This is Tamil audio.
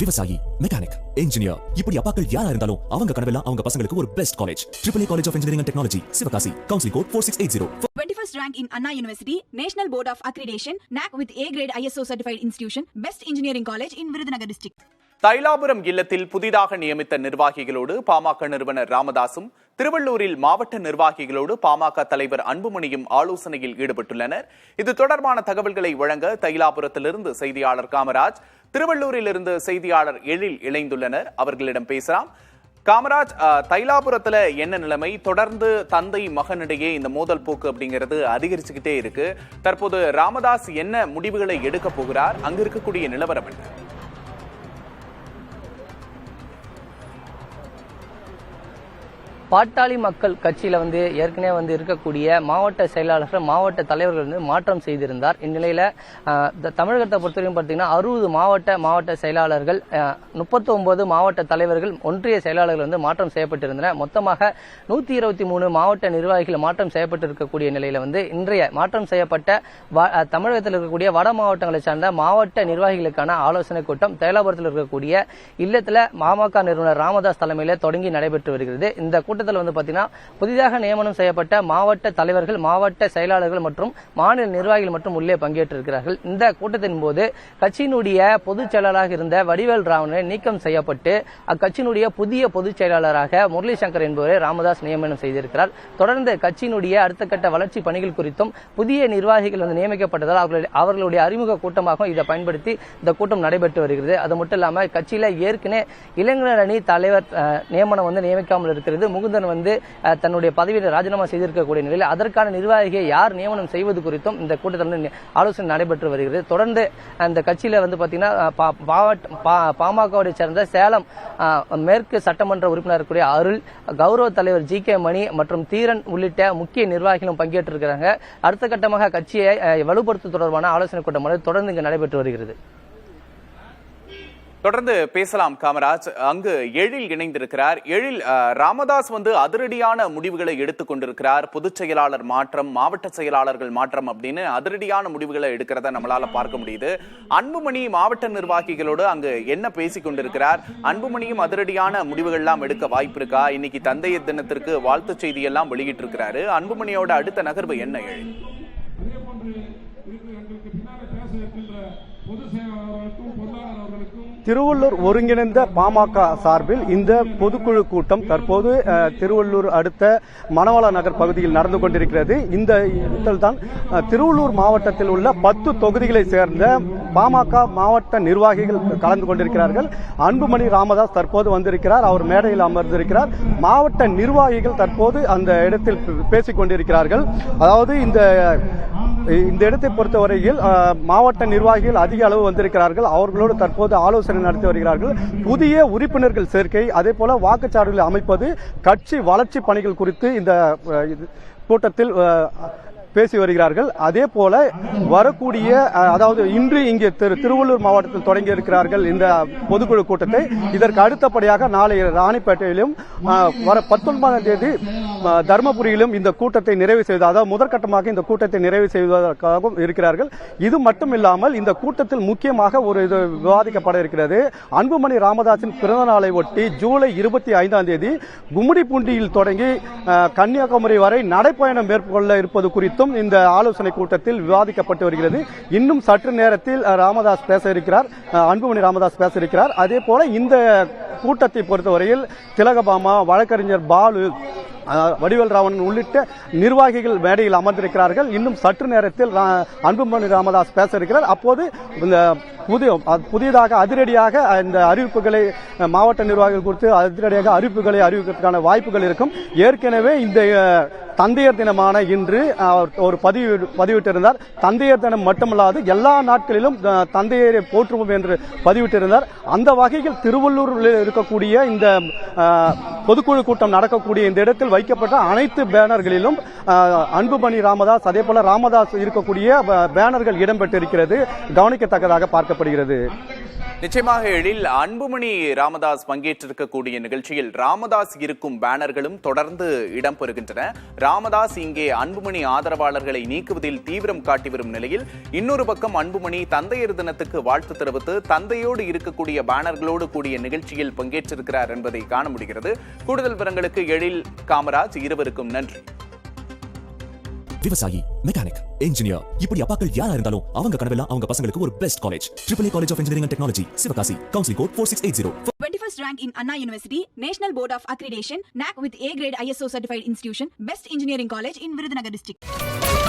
விவசாயி, மெக்கானிக், இன்ஜினியர், இப்படி அப்பாக்கள் யாரா இருந்தாலும் அவங்க கனவெல்லாம் அவங்க பசங்களுக்கு ஒரு best college. AAA College of Engineering and Technology, Sivakasi. Counseling code 4680. 21st rank in Anna University, National Board of Accreditation, NAC with A grade ISO certified institution, best engineering college in Virudhunagar district. Thailapuram இல்லத்தில் புதிதாக நியமித்த நிர்வாகிகளோடு பாமக நிறுவனர் ராமதாசும், திருவள்ளூரில் மாவட்ட நிர்வாகிகளோடு பாமக தலைவர் அன்புமணியும் ஆலோசனையில் ஈடுபட்டுள்ளனர். இது தொடர்பான தகவல்களை வழங்க தைலாபுரத்திலிருந்து செய்தியாளர் காமராஜ், திருவள்ளூரிலிருந்து செய்தியாளர் எழில் இணைந்துள்ளனர். அவர்களிடம் பேசலாம். காமராஜ், தைலாபுரத்துல என்ன நிலைமை? தொடர்ந்து தந்தை மகனிடையே இந்த மோதல் போக்கு அப்படிங்கிறது அதிகரிச்சுக்கிட்டே இருக்கு. தற்போது ராமதாஸ் என்ன முடிவுகளை எடுக்க போகிறார்? அங்கு இருக்கக்கூடிய நிலவரம் என்ன? பாட்டாளி மக்கள் கட்சியில ஏற்கனவே இருக்கக்கூடிய மாவட்ட செயலாளர்கள், மாவட்ட தலைவர்கள் மாற்றம் செய்திருந்தார். இந்நிலையில தமிழகத்தை பொறுத்தவரைக்கும் பார்த்தீங்கன்னா 60 மாவட்ட செயலாளர்கள், 39 மாவட்ட தலைவர்கள், ஒன்றிய செயலாளர்கள் மாற்றம் செய்யப்பட்டிருந்தன. மொத்தமாக 123 மாவட்ட நிர்வாகிகள் மாற்றம் செய்யப்பட்டிருக்கக்கூடிய நிலையில இன்றைய மாற்றம் செய்யப்பட்ட தமிழகத்தில் இருக்கக்கூடிய வட மாவட்டங்களை சார்ந்த மாவட்ட நிர்வாகிகளுக்கான ஆலோசனை கூட்டம் தைலாபுரத்தில் இருக்கக்கூடிய இல்லத்துல பாமக நிறுவனர் ராமதாஸ் தலைமையில தொடங்கி நடைபெற்று வருகிறது. இந்த கூட்டத்தில் பாத்தீங்கன்னா புதிதாக நியமனம் செய்யப்பட்ட மாவட்ட தலைவர்கள், மாவட்ட செயலாளர்கள் மற்றும் மாநில நிர்வாகிகள் மற்றும் உள்ளே பங்கேற்றிருக்கிறார்கள். இந்த கூட்டத்தின் போது கட்சியினுடைய பொதுச் செயலாளராக இருந்த வடிவேல் ராவணனை நீக்கம் செய்யப்பட்டு அக்கட்சியினுடைய புதிய பொதுச் செயலாளராக முரளி சங்கர் என்பவரை ராமதாஸ் நியமனம் செய்திருக்கிறார். தொடர்ந்து கட்சியினுடைய அடுத்த கட்ட வளர்ச்சி பணிகள் குறித்தும் புதிய நிர்வாகிகள் நியமிக்கப்பட்டதால் அவர்களுடைய அறிமுக கூட்டமாக இதை பயன்படுத்தி இந்த கூட்டம் நடைபெற்று வருகிறது. அது மட்டும் இல்லாமல் கட்சியில ஏற்கனவே இளைஞர் அணி தலைவர் நியமனம் நியமிக்காமல் இருக்கிறது. முகுந்தன் தன்னுடைய பதவியை ராஜினாமா செய்திருக்கக்கூடிய நிலையில் அதற்கான நிர்வாகியை யார் நியமனம் செய்வது குறித்தும் இந்த கூட்டத்தில் ஆலோசனை நடைபெற்று வருகிறது. தொடர்ந்து அந்த கட்சியில பாத்தீங்கன்னா பாமகவை சேர்ந்த சேலம் மேற்கு சட்டமன்ற உறுப்பினர் அருள், கௌரவ தலைவர் GK மணி மற்றும் தீரன் உள்ளிட்ட முக்கிய நிர்வாகிகளும் பங்கேற்றிருக்கிறாங்க. அடுத்த கட்டமாக கட்சியை வலுப்படுத்த தொடர்பான ஆலோசனை கூட்டம் தொடர்ந்து இங்கு நடைபெற்று வருகிறது. தொடர்ந்து பேசலாம் காமராஜ். அங்கு எழில் இணைந்திருக்கிறார். எழில், ராமதாஸ் அதிரடியான முடிவுகளை எடுத்துக் கொண்டிருக்கிறார். பொதுச் செயலாளர் மாற்றம், மாவட்ட செயலாளர்கள் மாற்றம் அப்படின்னு அதிரடியான முடிவுகளை எடுக்கிறத நம்மளால பார்க்க முடியுது. அன்புமணி மாவட்ட நிர்வாகிகளோடு அங்கு என்ன பேசிக் கொண்டிருக்கிறார்? அன்புமணியும் அதிரடியான முடிவுகள் எல்லாம் எடுக்க வாய்ப்பு இருக்கா? இன்னைக்கு தந்தையர் தினத்திற்கு வாழ்த்து செய்தி எல்லாம் வெளியிட்டு இருக்கிறாரு. அன்புமணியோட அடுத்த நகர்வு என்ன எழில்? திருவள்ளூர் ஒருங்கிணைந்த பாமக சார்பில் இந்த பொதுக்குழு கூட்டம் தற்போது திருவள்ளூர் அடுத்த மணவாள நகர் பகுதியில் நடந்து கொண்டிருக்கிறது. இந்த இடத்தில் தான் திருவள்ளூர் மாவட்டத்தில் உள்ள 10 தொகுதிகளை சேர்ந்த பாமக மாவட்ட நிர்வாகிகள் கலந்து கொண்டிருக்கிறார்கள். அன்புமணி ராமதாஸ் தற்போது வந்திருக்கிறார். அவர் மேடையில் அமர்ந்திருக்கிறார். மாவட்ட நிர்வாகிகள் தற்போது அந்த இடத்தில் பேசிக் கொண்டிருக்கிறார்கள். அதாவது இந்த இடத்தை பொறுத்தவரையில் மாவட்ட நிர்வாகிகள் அதிக அளவு வந்திருக்கிறார்கள். அவர்களோடு தற்போது ஆலோசனை நடத்தி வருகிறார்கள். புதிய உறுப்பினர்கள் சேர்க்கை, அதே போல வாக்குச்சாவடிகளை அமைப்பது, கட்சி வளர்ச்சி பணிகள் குறித்து இந்த கூட்டத்தில் பேசி வருகிறார்கள். அதே போல வரக்கூடிய அதாவது இன்று இங்கே திருவள்ளூர் மாவட்டத்தில் தொடங்கி இருக்கிறார்கள் இந்த பொதுக்குழு கூட்டத்தை. இதற்கு அடுத்தபடியாக நாளை ராணிப்பேட்டையிலும் வர 19ஆம் தேதி தர்மபுரியிலும் இந்த கூட்டத்தை நிறைவு செய்வது, அதாவது முதற்கட்டமாக இந்த கூட்டத்தை நிறைவு செய்வதற்காகவும் இருக்கிறார்கள். இது மட்டும் இல்லாமல் இந்த கூட்டத்தில் முக்கியமாக ஒரு இது விவாதிக்கப்பட இருக்கிறது. அன்புமணி ராமதாஸின் பிறந்த நாளை ஒட்டி ஜூலை 25ஆம் தேதி கும்மிடிப்பூண்டியில் தொடங்கி கன்னியாகுமரி வரை நடைப்பயணம் மேற்கொள்ள இருப்பது குறித்து இந்த ஆலோசனை கூட்டத்தில் விவாதிக்கப்பட்டு வருகிறது. இன்னும் சற்று நேரத்தில் ராமதாஸ் பேச இருக்கிறார், அன்புமணி ராமதாஸ் பேச இருக்கிறார். அதே போல இந்த கூட்டத்தை பொறுத்தவரையில் திலகபாமா, வழக்கறிஞர் பாலு, வடிவேல் ராவணன் உள்ளிட்ட நிர்வாகிகள் மேடையில் அமர்ந்திருக்கிறார்கள். இன்னும் சற்று நேரத்தில் அன்புமணி ராமதாஸ் பேச இருக்கிறார். அப்போது புதியதாக அதிரடியாக இந்த அறிவிப்புகளை மாவட்ட நிர்வாகிகள் குறித்து அதிரடியாக அறிவிப்புகளை அறிவிப்பதற்கான வாய்ப்புகள் இருக்கும். ஏற்கனவே இந்த தந்தையர் தினமான இன்று ஒரு பதிவிட்டிருந்தார். தந்தையர் தினம் மட்டுமல்லாது எல்லா நாட்களிலும் தந்தையரை போற்றுவோம் என்று பதிவிட்டிருந்தார். அந்த வகையில் திருவள்ளூரில் இருக்கக்கூடிய இந்த பொதுக்குழு கூட்டம் நடக்கக்கூடிய இந்த இடத்தில் வைக்கப்பட்ட அனைத்து பேனர்களிலும் அன்புமணி ராமதாஸ், அதே போல ராமதாஸ் இருக்கக்கூடிய பேனர்கள் இடம்பெற்றிருக்கிறது. கவனிக்கத்தக்கதாக பார்க்கப்படுகிறது. நிச்சயமாக எழில் அன்புமணி ராமதாஸ் பங்கேற்றிருக்கக்கூடிய நிகழ்ச்சியில் ராமதாஸ் இருக்கும் பேனர்களும் தொடர்ந்து இடம்பெறுகின்றன. ராமதாஸ் இங்கே அன்புமணி ஆதரவாளர்களை நீக்குவதில் தீவிரம் காட்டி வரும் நிலையில் இன்னொரு பக்கம் அன்புமணி தந்தையர் தினத்துக்கு வாழ்த்து தெரிவித்து தந்தையோடு இருக்கக்கூடிய பேனர்களோடு கூடிய நிகழ்ச்சியில் பங்கேற்றிருக்கிறார் என்பதை காண முடிகிறது. கூடுதல் விவரங்களுக்கு எழில், காமராஜ் இருவருக்கும் நன்றி. விவசாயி, மெக்கானிக், இன்ஜினியர், இப்படி அப்பாக்கள் யாரா இருந்தாலும் அவங்க கனவெல்லாம் அவங்க பசங்களுக்கு ஒரு best college. AAA college of engineering and technology, Sivakasi. Counselling code 4680. 21st rank in Anna University, National Board of Accreditation, NAC with A grade ISO certified institution, best engineering college in Virudhunagar district.